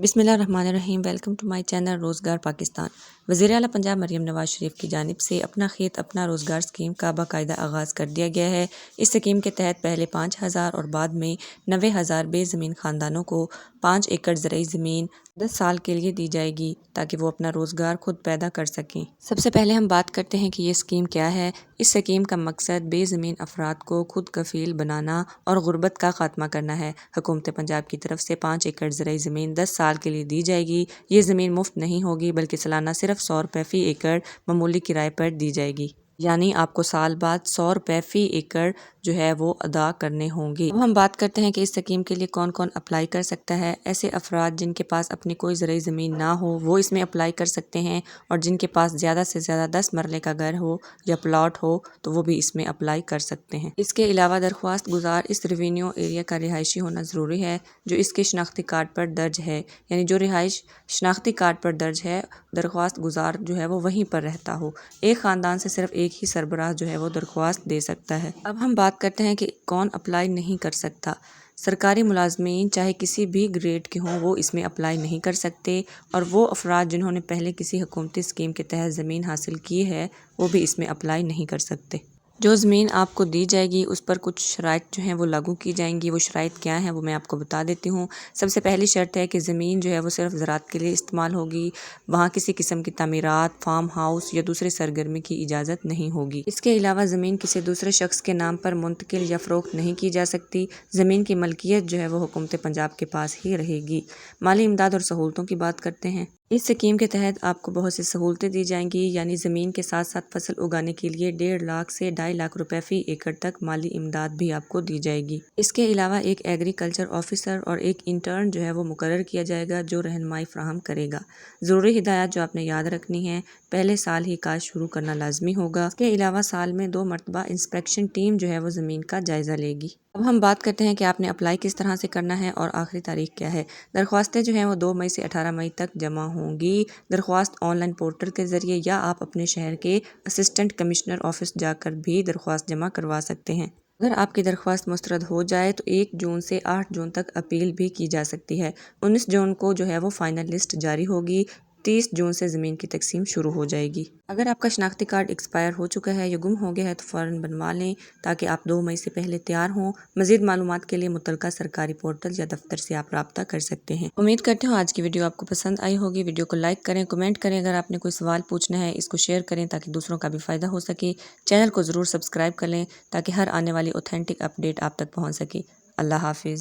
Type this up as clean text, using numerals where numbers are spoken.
بسم اللہ الرحمن الرحیم۔ ویلکم ٹو مائی چینل روزگار پاکستان۔ وزیر اعلیٰ پنجاب مریم نواز شریف کی جانب سے اپنا کھیت اپنا روزگار اسکیم کا باقاعدہ آغاز کر دیا گیا ہے۔ اس اسکیم کے تحت پہلے 5,000 اور بعد میں 90,000 بے زمین خاندانوں کو 5 ایکڑ زرعی زمین 10 سال کے لیے دی جائے گی تاکہ وہ اپنا روزگار خود پیدا کر سکیں۔ سب سے پہلے ہم بات کرتے ہیں کہ یہ اسکیم کیا ہے۔ اس اسکیم کا مقصد بے زمین افراد کو خود کفیل بنانا اور غربت کا خاتمہ کرنا ہے۔ حکومت پنجاب کی طرف سے 5 ایکڑ زرعی زمین 10 سال کے لیے دی جائے گی۔ یہ زمین مفت نہیں ہوگی بلکہ سالانہ صرف 100 روپے فی ایکڑ معمولی کرائے پر دی جائے گی، یعنی آپ کو سال بعد 100 روپے فی ایکڑ جو ہے وہ ادا کرنے ہوں گے۔ اب ہم بات کرتے ہیں کہ اس اسکیم کے لیے کون کون اپلائی کر سکتا ہے۔ ایسے افراد جن کے پاس اپنی کوئی زرعی زمین نہ ہو وہ اس میں اپلائی کر سکتے ہیں، اور جن کے پاس زیادہ سے زیادہ 10 مرلے کا گھر ہو یا پلاٹ ہو تو وہ بھی اس میں اپلائی کر سکتے ہیں۔ اس کے علاوہ درخواست گزار اس ریونیو ایریا کا رہائشی ہونا ضروری ہے جو اس کے شناختی کارڈ پر درج ہے، یعنی جو رہائش شناختی کارڈ پر درج ہے درخواست گزار جو ہے وہ وہیں پر رہتا ہو۔ ایک خاندان سے صرف ایک ہی سربراہ جو ہے وہ درخواست دے سکتا ہے۔ اب ہم بات کرتے ہیں کہ کون اپلائی نہیں کر سکتا۔ سرکاری ملازمین چاہے کسی بھی گریڈ کے ہوں وہ اس میں اپلائی نہیں کر سکتے، اور وہ افراد جنہوں نے پہلے کسی حکومتی اسکیم کے تحت زمین حاصل کی ہے وہ بھی اس میں اپلائی نہیں کر سکتے۔ جو زمین آپ کو دی جائے گی اس پر کچھ شرائط جو ہیں وہ لاگو کی جائیں گی۔ وہ شرائط کیا ہیں وہ میں آپ کو بتا دیتی ہوں۔ سب سے پہلی شرط ہے کہ زمین جو ہے وہ صرف زراعت کے لیے استعمال ہوگی، وہاں کسی قسم کی تعمیرات، فارم ہاؤس یا دوسرے سرگرمی کی اجازت نہیں ہوگی۔ اس کے علاوہ زمین کسی دوسرے شخص کے نام پر منتقل یا فروخت نہیں کی جا سکتی۔ زمین کی ملکیت جو ہے وہ حکومت پنجاب کے پاس ہی رہے گی۔ مالی امداد اور سہولتوں کی بات کرتے ہیں۔ اس اسکیم کے تحت آپ کو بہت سی سہولتیں دی جائیں گی، یعنی زمین کے ساتھ ساتھ فصل اگانے کے لیے 1.5 لاکھ سے 2.5 لاکھ روپے فی ایکڑ تک مالی امداد بھی آپ کو دی جائے گی۔ اس کے علاوہ ایک ایگریکلچر آفیسر اور ایک انٹرن جو ہے وہ مقرر کیا جائے گا جو رہنمائی فراہم کرے گا۔ ضروری ہدایات جو آپ نے یاد رکھنی ہیں: پہلے سال ہی کاشت شروع کرنا لازمی ہوگا۔ اس کے علاوہ سال میں 2 مرتبہ انسپیکشن ٹیم جو ہے وہ زمین کا جائزہ لے گی۔ اب ہم بات کرتے ہیں کہ آپ نے اپلائی کس طرح سے کرنا ہے اور آخری تاریخ کیا ہے۔ درخواستیں جو ہیں وہ 2 مئی سے 18 مئی تک جمع ہوں گی۔ درخواست آن لائن پورٹل کے ذریعے یا آپ اپنے شہر کے اسسٹنٹ کمشنر آفس جا کر بھی درخواست جمع کروا سکتے ہیں۔ اگر آپ کی درخواست مسترد ہو جائے تو 1 جون سے 8 جون تک اپیل بھی کی جا سکتی ہے۔ 19 جون کو جو ہے وہ فائنل لسٹ جاری ہوگی۔ 30 جون سے زمین کی تقسیم شروع ہو جائے گی۔ اگر آپ کا شناختی کارڈ ایکسپائر ہو چکا ہے یا گم ہو گیا ہے تو فوراً بنوا لیں تاکہ آپ 2 مئی سے پہلے تیار ہوں۔ مزید معلومات کے لیے متعلقہ سرکاری پورٹل یا دفتر سے آپ رابطہ کر سکتے ہیں۔ امید کرتے ہوں آج کی ویڈیو آپ کو پسند آئی ہوگی۔ ویڈیو کو لائک کریں، کمنٹ کریں، اگر آپ نے کوئی سوال پوچھنا ہے اس کو شیئر کریں تاکہ دوسروں کا بھی فائدہ ہو سکے۔ چینل کو ضرور سبسکرائب کر لیں تاکہ ہر آنے والی اوتھینٹک اپڈیٹ آپ تک پہنچ سکے۔ اللہ حافظ۔